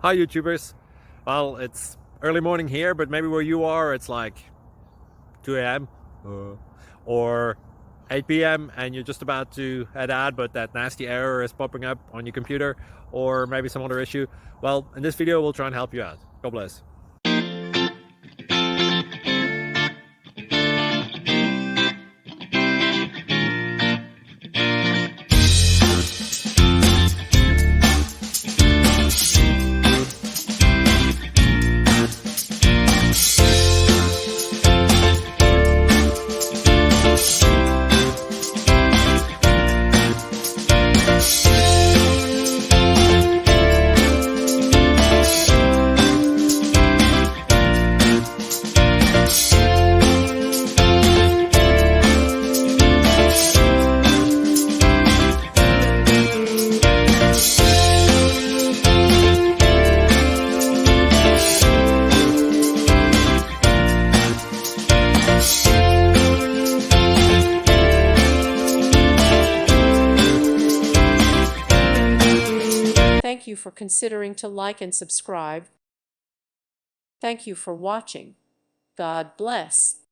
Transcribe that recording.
Hi YouTubers. Well, it's early morning here, but maybe where you are it's like 2 a.m. Or 8 p.m. and you're just about to head out, but that nasty error is popping up on your computer, or maybe some other issue. Well, in this video we'll try and help you out. God bless. Thank you for considering to like and subscribe. Thank you for watching. God bless.